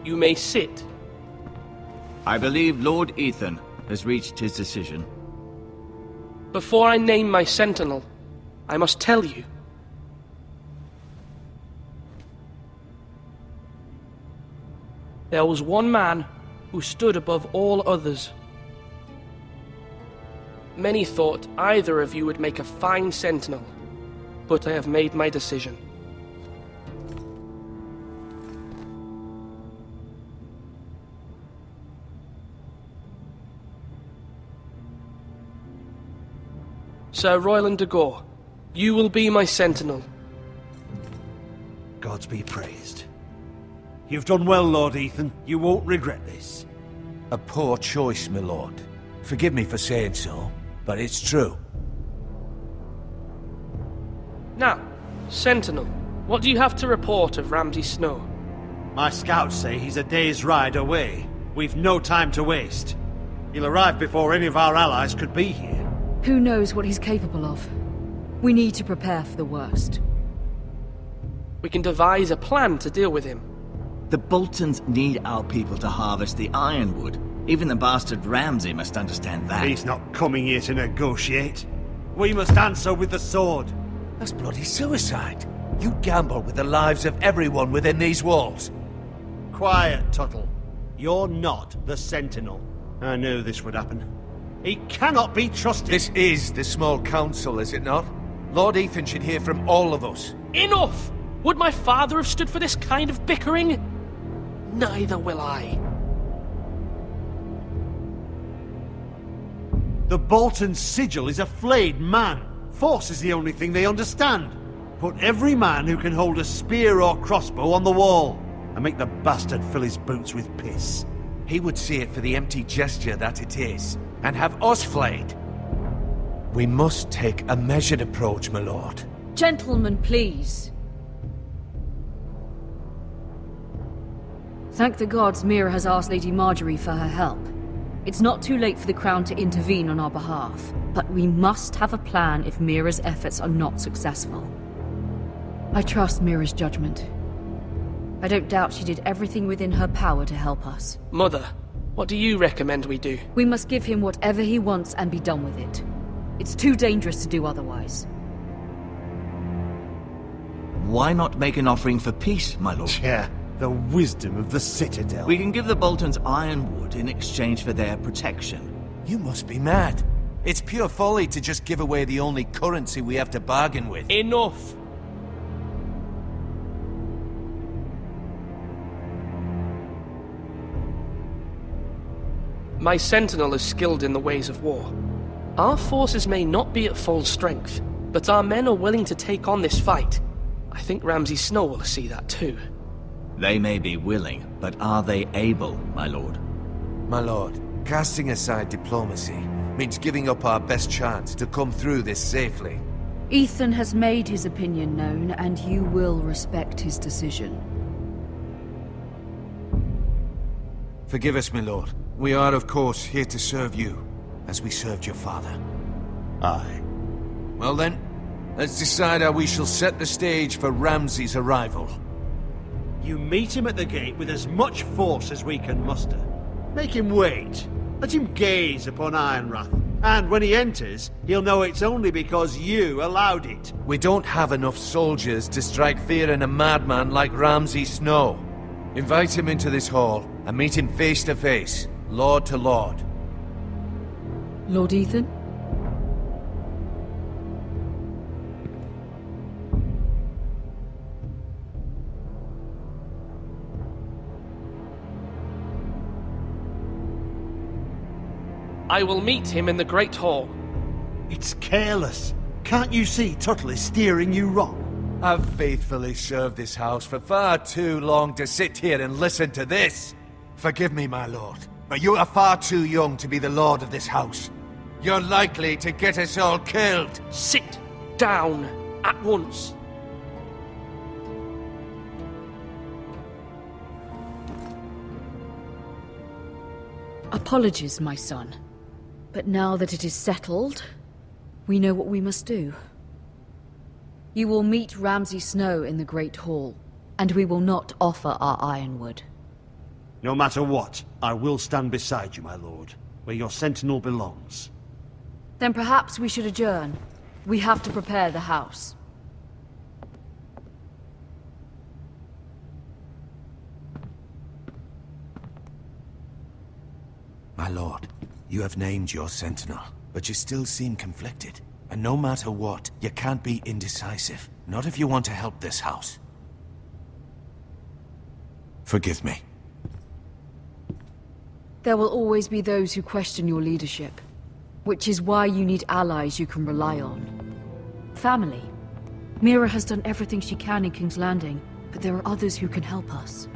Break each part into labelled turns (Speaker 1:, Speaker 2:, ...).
Speaker 1: You may sit.
Speaker 2: I believe Lord Ethan has reached his decision.
Speaker 1: Before I name my sentinel, I must tell you. There was one man who stood above all others. Many thought either of you would make a fine sentinel, but I have made my decision. Sir Royland de Gore, you will be my sentinel.
Speaker 3: Gods be praised. You've done well, Lord Ethan. You won't regret this.
Speaker 4: A poor choice, my lord. Forgive me for saying so, but it's true.
Speaker 1: Now, sentinel, what do you have to report of Ramsay Snow?
Speaker 3: My scouts say he's a day's ride away. We've no time to waste. He'll arrive before any of our allies could be here.
Speaker 5: Who knows what he's capable of? We need to prepare for the worst.
Speaker 1: We can devise a plan to deal with him.
Speaker 2: The Boltons need our people to harvest the ironwood. Even the bastard Ramsay must understand that.
Speaker 3: He's not coming here to negotiate. We must answer with the sword.
Speaker 4: That's bloody suicide. You gamble with the lives of everyone within these walls.
Speaker 3: Quiet, Tuttle. You're not the Sentinel. I knew this would happen. He cannot be trusted.
Speaker 4: This is the small council, is it not? Lord Ethan should hear from all of us.
Speaker 1: Enough! Would my father have stood for this kind of bickering? Neither will I.
Speaker 3: The Bolton sigil is a flayed man. Force is the only thing they understand. Put every man who can hold a spear or crossbow on the wall, and make the bastard fill his boots with piss.
Speaker 4: He would see it for the empty gesture that it is, and have us flayed. We must take a measured approach, my lord.
Speaker 5: Gentlemen, please. Thank the gods Mira has asked Lady Marjorie for her help. It's not too late for the Crown to intervene on our behalf, but we must have a plan if Mira's efforts are not successful. I trust Mira's judgment. I don't doubt she did everything within her power to help us.
Speaker 1: Mother, what do you recommend we do?
Speaker 5: We must give him whatever he wants and be done with it. It's too dangerous to do otherwise.
Speaker 2: Why not make an offering for peace, my lord?
Speaker 3: Yeah, the wisdom of the Citadel.
Speaker 2: We can give the Boltons ironwood in exchange for their protection.
Speaker 4: You must be mad. It's pure folly to just give away the only currency we have to bargain with.
Speaker 1: Enough! My sentinel is skilled in the ways of war. Our forces may not be at full strength, but our men are willing to take on this fight. I think Ramsay Snow will see that too.
Speaker 2: They may be willing, but are they able, my lord?
Speaker 4: My lord, casting aside diplomacy means giving up our best chance to come through this safely.
Speaker 5: Ethan has made his opinion known, and you will respect his decision.
Speaker 4: Forgive us, my lord. We are, of course, here to serve you, as we served your father.
Speaker 3: Aye.
Speaker 4: Well then, let's decide how we shall set the stage for Ramsay's arrival.
Speaker 3: You meet him at the gate with as much force as we can muster. Make him wait. Let him gaze upon Ironrath. And when he enters, he'll know it's only because you allowed it.
Speaker 4: We don't have enough soldiers to strike fear in a madman like Ramsay Snow. Invite him into this hall, and meet him face to face, lord to lord.
Speaker 5: Lord Ethan?
Speaker 1: I will meet him in the Great Hall.
Speaker 3: It's careless. Can't you see Tuttle is steering you wrong?
Speaker 4: I've faithfully served this house for far too long to sit here and listen to this. Forgive me, my lord, but you are far too young to be the lord of this house. You're likely to get us all killed.
Speaker 1: Sit down at once.
Speaker 5: Apologies, my son. But now that it is settled, we know what we must do. You will meet Ramsay Snow in the Great Hall, and we will not offer our ironwood.
Speaker 3: No matter what, I will stand beside you, my lord, where your sentinel belongs.
Speaker 5: Then perhaps we should adjourn. We have to prepare the house.
Speaker 6: My lord, you have named your sentinel, but you still seem conflicted. And no matter what, you can't be indecisive. Not if you want to help this house. Forgive me.
Speaker 5: There will always be those who question your leadership, which is why you need allies you can rely on. Family. Mira has done everything she can in King's Landing, but there are others who can help us.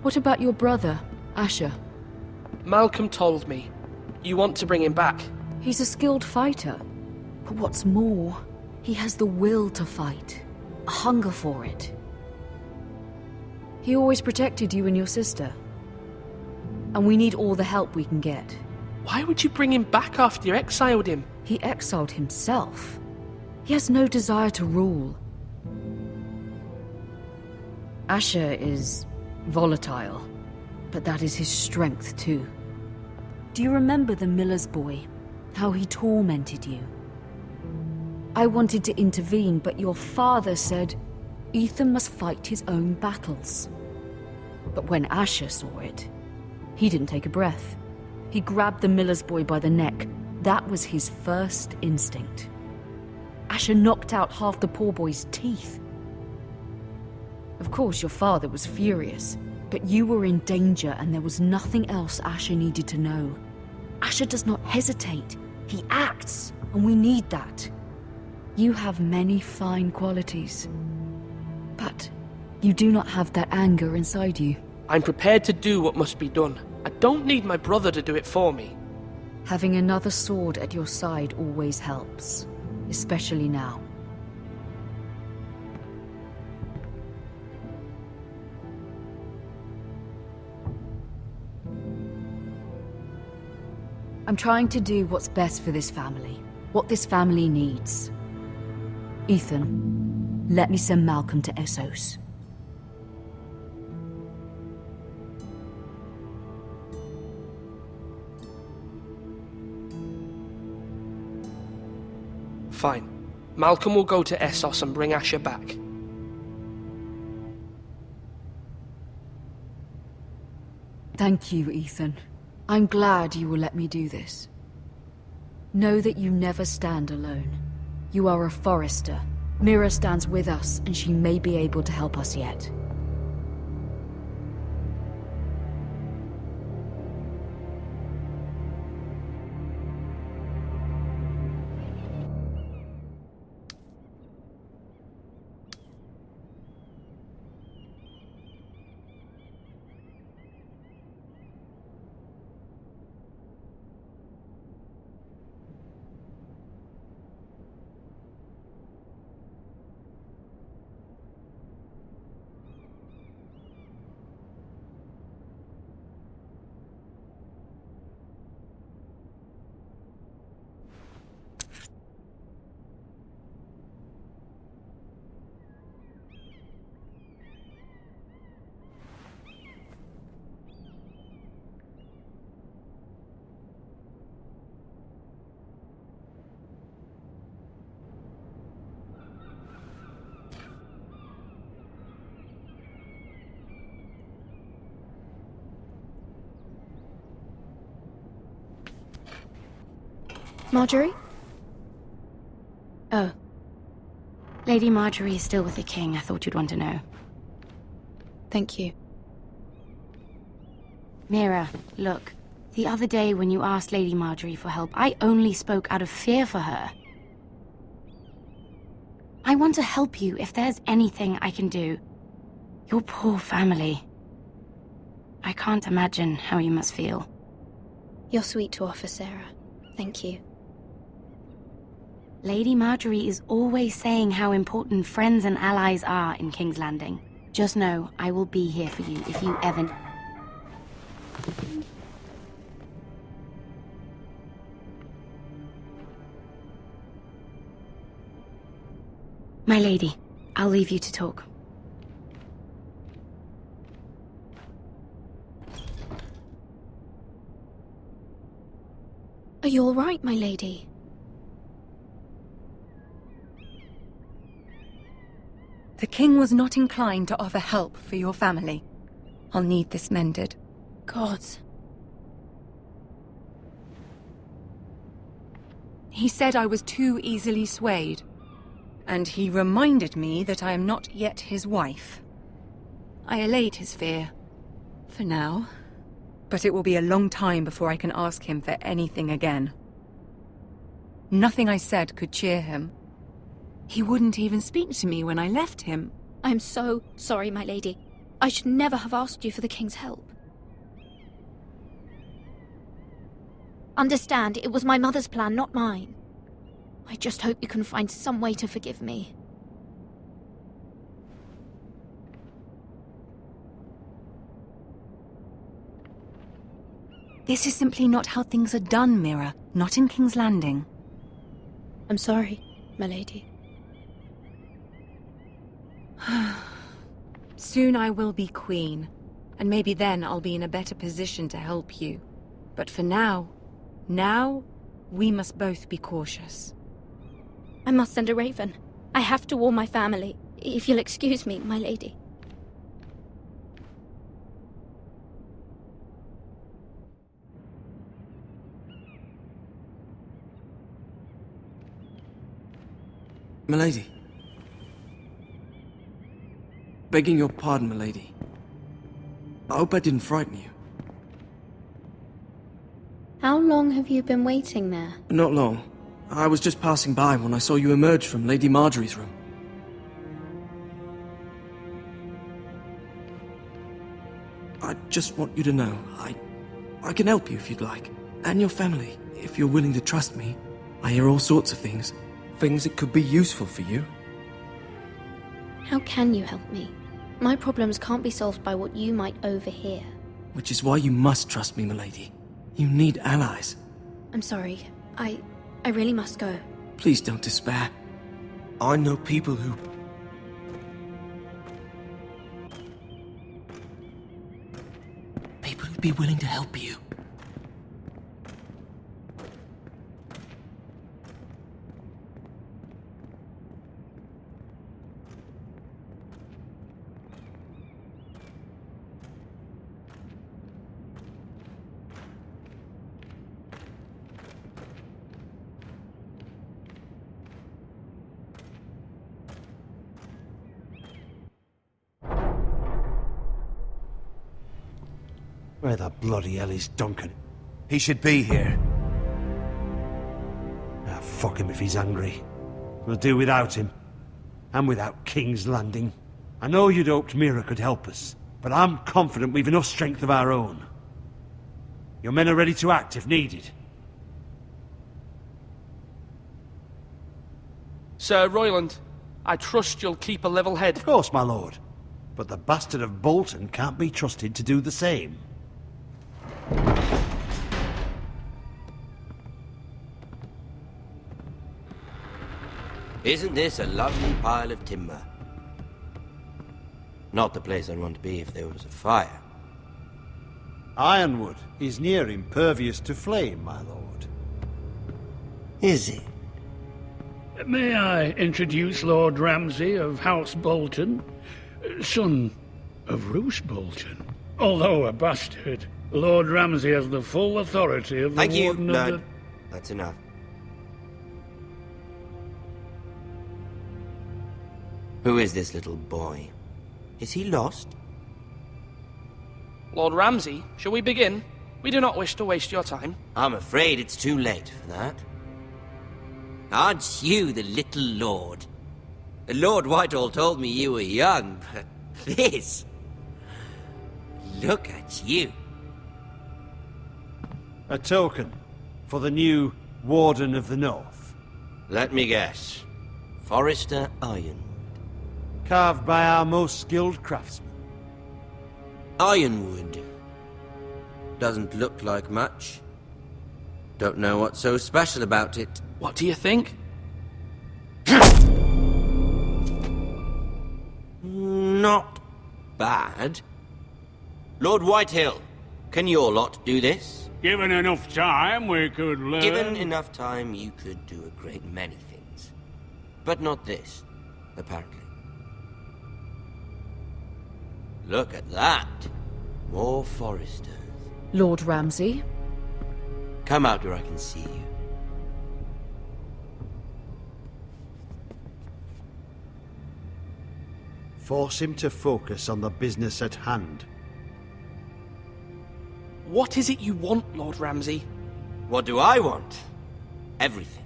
Speaker 5: What about your brother, Asher?
Speaker 1: Malcolm told me. You want to bring him back?
Speaker 5: He's a skilled fighter. But what's more, he has the will to fight. A hunger for it. He always protected you and your sister. And we need all the help we can get.
Speaker 1: Why would you bring him back after you exiled him?
Speaker 5: He exiled himself. He has no desire to rule. Asher is volatile, but that is his strength too. Do you remember the miller's boy? How he tormented you? I wanted to intervene, but your father said Ethan must fight his own battles. But when Asher saw it, he didn't take a breath. He grabbed the miller's boy by the neck. That was his first instinct. Asher knocked out half the poor boy's teeth. Of course, your father was furious, but you were in danger and there was nothing else Asher needed to know. Asher does not hesitate. He acts, and we need that. You have many fine qualities, but you do not have that anger inside you.
Speaker 1: I'm prepared to do what must be done. I don't need my brother to do it for me.
Speaker 5: Having another sword at your side always helps, especially now. I'm trying to do what's best for this family, what this family needs. Ethan, let me send Malcolm to Essos.
Speaker 1: Fine. Malcolm will go to Essos and bring Asher back.
Speaker 5: Thank you, Ethan. I'm glad you will let me do this. Know that you never stand alone. You are a forester. Mira stands with us, and she may be able to help us yet.
Speaker 7: Marjorie? Oh. Lady Marjorie is still with the king. I thought you'd want to know.
Speaker 8: Thank you.
Speaker 7: Mira, look. The other day when you asked Lady Marjorie for help, I only spoke out of fear for her. I want to help you if there's anything I can do. Your poor family. I can't imagine how you must feel.
Speaker 8: You're sweet to offer, Sarah. Thank you.
Speaker 7: Lady Marjorie is always saying how important friends and allies are in King's Landing. Just know, I will be here for you if you ever... My lady, I'll leave you to talk.
Speaker 8: Are you all right, my lady?
Speaker 9: The king was not inclined to offer help for your family. I'll need this mended.
Speaker 8: Gods.
Speaker 9: He said I was too easily swayed. And he reminded me that I am not yet his wife. I allayed his fear. For now. But it will be a long time before I can ask him for anything again. Nothing I said could cheer him. He wouldn't even speak to me when I left him.
Speaker 8: I'm so sorry, my lady. I should never have asked you for the king's help. Understand, it was my mother's plan, not mine. I just hope you can find some way to forgive me.
Speaker 9: This is simply not how things are done, Mira. Not in King's Landing.
Speaker 8: I'm sorry, my lady.
Speaker 9: Soon I will be queen, and maybe then I'll be in a better position to help you. But for now, we must both be cautious.
Speaker 8: I must send a raven. I have to warn my family. If you'll excuse me, my lady.
Speaker 10: Milady. Begging your pardon, milady. I hope I didn't frighten you.
Speaker 8: How long have you been waiting there?
Speaker 10: Not long. I was just passing by when I saw you emerge from Lady Marjorie's room. I just want you to know, I can help you if you'd like. And your family, if you're willing to trust me. I hear all sorts of things. Things that could be useful for you.
Speaker 8: How can you help me? My problems can't be solved by what you might overhear.
Speaker 10: Which is why you must trust me, milady. You need allies.
Speaker 8: I'm sorry. I really must go.
Speaker 10: Please don't despair. I know people who'd be willing to help you.
Speaker 3: Where the bloody hell is Duncan?
Speaker 4: He should be here.
Speaker 3: Ah, fuck him if he's angry. We'll do without him. And without King's Landing. I know you'd hoped Mira could help us, but I'm confident we've enough strength of our own. Your men are ready to act if needed.
Speaker 1: Sir Royland, I trust you'll keep a level head.
Speaker 3: Of course, my lord. But the bastard of Bolton can't be trusted to do the same.
Speaker 11: Isn't this a lovely pile of timber? Not the place I'd want to be if there was a fire.
Speaker 3: Ironwood is near impervious to flame, my lord.
Speaker 11: Is it?
Speaker 12: May I introduce Lord Ramsay of House Bolton, son of Roose Bolton? Although a bastard, Lord Ramsay has the full authority of the
Speaker 11: Thank you,
Speaker 12: Warden of
Speaker 11: Lord.
Speaker 12: the...
Speaker 11: That's enough. Who is this little boy? Is he lost?
Speaker 1: Lord Ramsay, shall we begin? We do not wish to waste your time.
Speaker 11: I'm afraid it's too late for that. Aren't you the little lord? Lord Whitehall told me you were young, but this... Look at you.
Speaker 3: A token for the new Warden of the North.
Speaker 11: Let me guess. Forrester Ironwood.
Speaker 3: Carved by our most skilled craftsmen.
Speaker 11: Ironwood. Doesn't look like much. Don't know what's so special about it.
Speaker 1: What do you think?
Speaker 11: Not bad. Lord Whitehill, can your lot do this?
Speaker 12: Given enough time, we could learn...
Speaker 11: Given enough time, you could do a great many things. But not this, apparently. Look at that. More foresters.
Speaker 5: Lord Ramsay?
Speaker 11: Come out where I can see you.
Speaker 3: Force him to focus on the business at hand.
Speaker 1: What is it you want, Lord Ramsay?
Speaker 11: What do I want? Everything.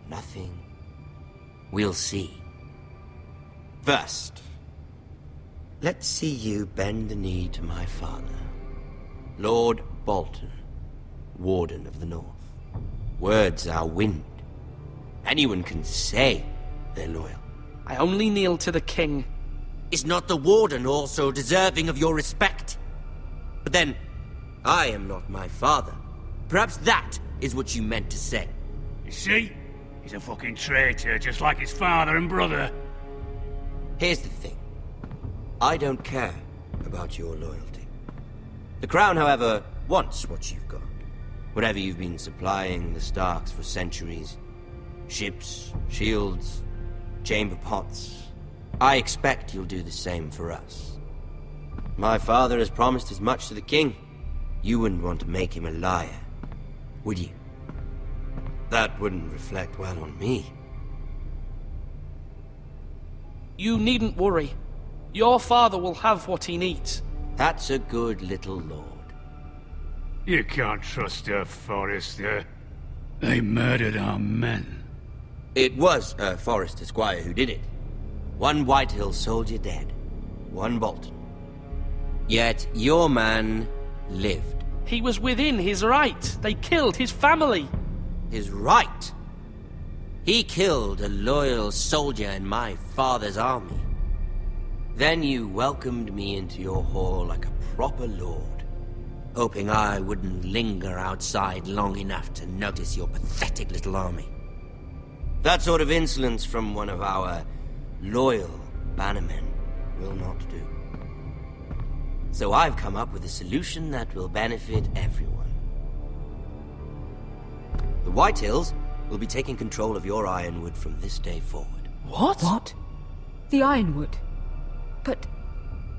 Speaker 11: Nothing. We'll see. First, let's see you bend the knee to my father, Lord Bolton, Warden of the North. Words are wind. Anyone can say they're loyal.
Speaker 1: I only kneel to the king.
Speaker 11: Is not the Warden also deserving of your respect? But then, I am not my father. Perhaps that is what you meant to say.
Speaker 12: You see? He's a fucking traitor, just like his father and brother.
Speaker 11: Here's the thing. I don't care about your loyalty. The Crown, however, wants what you've got. Whatever you've been supplying the Starks for centuries. Ships, shields, chamber pots. I expect you'll do the same for us. My father has promised as much to the king. You wouldn't want to make him a liar, would you? That wouldn't reflect well on me.
Speaker 1: You needn't worry. Your father will have what he needs.
Speaker 11: That's a good little lord.
Speaker 12: You can't trust a Forrester. They murdered our men.
Speaker 11: It was a Forrester squire who did it. One Whitehill soldier dead. One Bolton. Yet your man lived.
Speaker 1: He was within his right. They killed his family.
Speaker 11: His right? He killed a loyal soldier in my father's army. Then you welcomed me into your hall like a proper lord, hoping I wouldn't linger outside long enough to notice your pathetic little army. That sort of insolence from one of our loyal bannermen will not do. So I've come up with a solution that will benefit everyone. The Whitehills will be taking control of your Ironwood from this day forward.
Speaker 1: What?
Speaker 5: What? The Ironwood? But...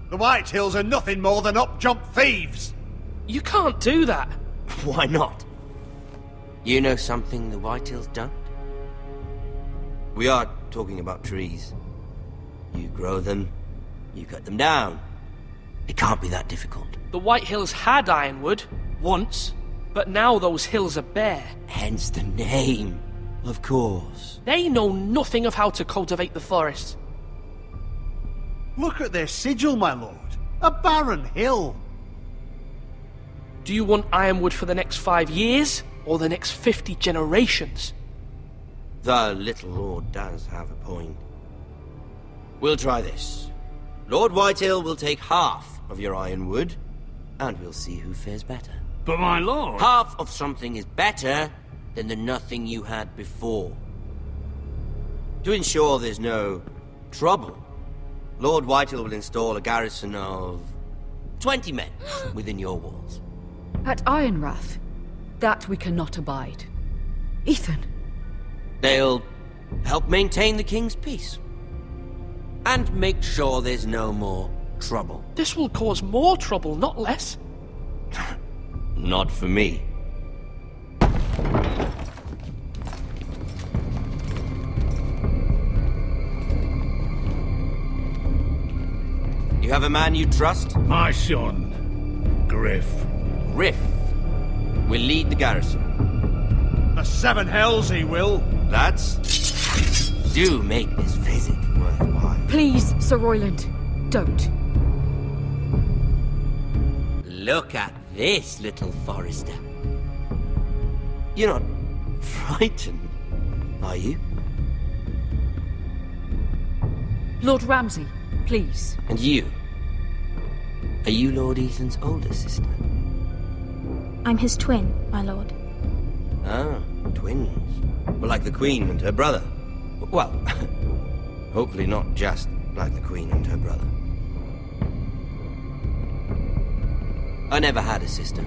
Speaker 3: The Whitehills are nothing more than up-jump thieves!
Speaker 1: You can't do that.
Speaker 11: Why not? You know something the Whitehills don't? We are talking about trees. You grow them, you cut them down. It can't be that difficult.
Speaker 1: The White Hills had Ironwood, once, but now those hills are bare.
Speaker 11: Hence the name, of course.
Speaker 1: They know nothing of how to cultivate the forest.
Speaker 3: Look at their sigil, my lord. A barren hill.
Speaker 1: Do you want Ironwood for the next 5 years, or the next 50 generations?
Speaker 11: The little lord does have a point. We'll try this. Lord Whitehill will take half of your Ironwood, and we'll see who fares better.
Speaker 12: But my lord...
Speaker 11: Half of something is better than the nothing you had before. To ensure there's no trouble, Lord Whitehill will install a garrison of 20 men within your walls.
Speaker 5: At Ironrath? That we cannot abide. Ethan!
Speaker 11: They'll help maintain the king's peace. And make sure there's no more trouble.
Speaker 1: This will cause more trouble, not less.
Speaker 11: Not for me. You have a man you trust?
Speaker 12: My son, Griff.
Speaker 11: Griff will lead the garrison.
Speaker 3: The seven hells he will.
Speaker 11: Lads, do make this visit worthwhile.
Speaker 5: Please, Sir Royland, don't.
Speaker 11: Look at this, little Forrester. You're not frightened, are you?
Speaker 5: Lord Ramsay, please.
Speaker 11: And you? Are you Lord Ethan's older sister?
Speaker 8: I'm his twin, my lord.
Speaker 11: Ah, twins. Well, like the Queen and her brother. Well, hopefully not just like the Queen and her brother. I never had a sister.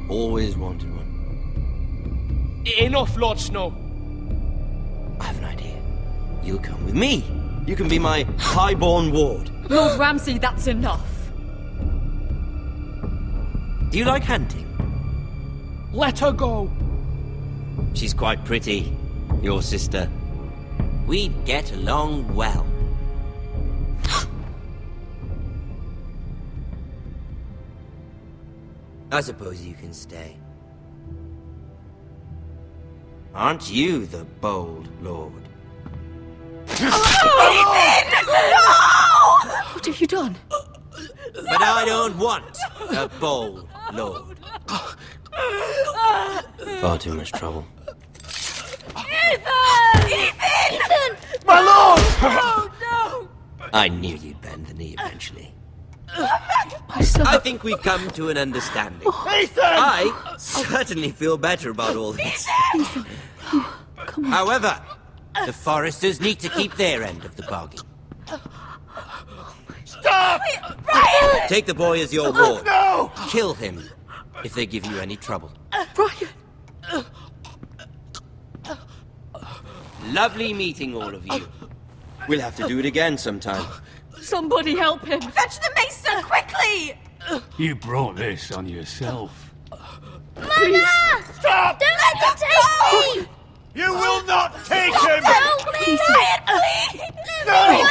Speaker 11: Always wanted one.
Speaker 1: Enough, Lord Snow.
Speaker 11: I have an idea. You'll come with me. You can be my highborn ward.
Speaker 5: Lord Ramsay, that's enough.
Speaker 11: Do you like hunting?
Speaker 1: Let her go.
Speaker 11: She's quite pretty, your sister. We'd get along well. I suppose you can stay. Aren't you the bold lord?
Speaker 5: What have you done?
Speaker 11: But I don't want a bold lord. Far too much trouble.
Speaker 8: Ethan!
Speaker 4: My lord!
Speaker 8: Oh, no!
Speaker 11: I knew you'd bend the knee eventually.
Speaker 5: My son.
Speaker 11: I think we've come to an understanding.
Speaker 4: Ethan!
Speaker 11: I certainly feel better about all this.
Speaker 5: Ethan. Oh, come on.
Speaker 11: However, the Foresters need to keep their end of the bargain.
Speaker 4: Stop!
Speaker 8: Ryan!
Speaker 11: Take the boy as your ward.
Speaker 4: No!
Speaker 11: Kill him if they give you any trouble.
Speaker 5: Ryan!
Speaker 11: Lovely meeting all of you. We'll have to do it again sometime.
Speaker 5: Somebody help him!
Speaker 8: Fetch the maester, quickly!
Speaker 12: You brought this on yourself.
Speaker 8: Mama!
Speaker 4: Stop!
Speaker 8: Don't let him take me!
Speaker 4: You will not take him!
Speaker 8: Help me! Ryan, please!
Speaker 4: No!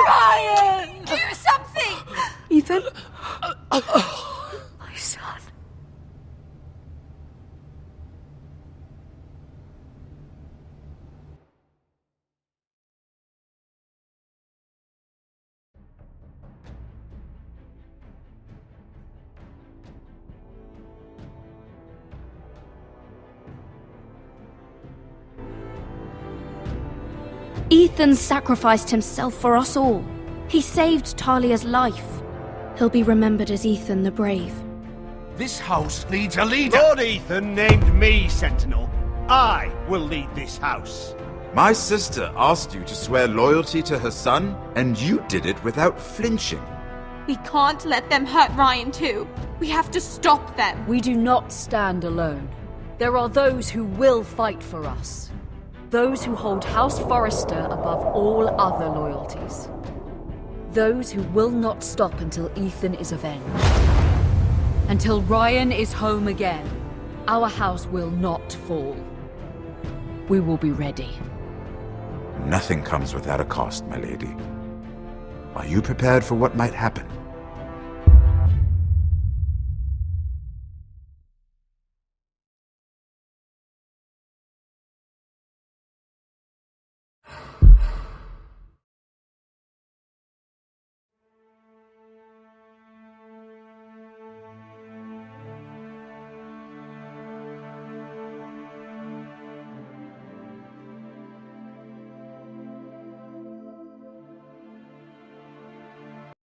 Speaker 8: Ryan! Do something!
Speaker 5: Ethan? My son.
Speaker 7: Ethan sacrificed himself for us all. He saved Talia's life. He'll be remembered as Ethan the Brave.
Speaker 4: This house needs a leader!
Speaker 3: Lord Ethan named me Sentinel. I will lead this house.
Speaker 13: My sister asked you to swear loyalty to her son, and you did it without flinching.
Speaker 14: We can't let them hurt Ryan too. We have to stop them.
Speaker 5: We do not stand alone. There are those who will fight for us. Those who hold House Forrester above all other loyalties. Those who will not stop until Ethan is avenged. Until Ryan is home again, our house will not fall. We will be ready.
Speaker 13: Nothing comes without a cost, my lady. Are you prepared for what might happen?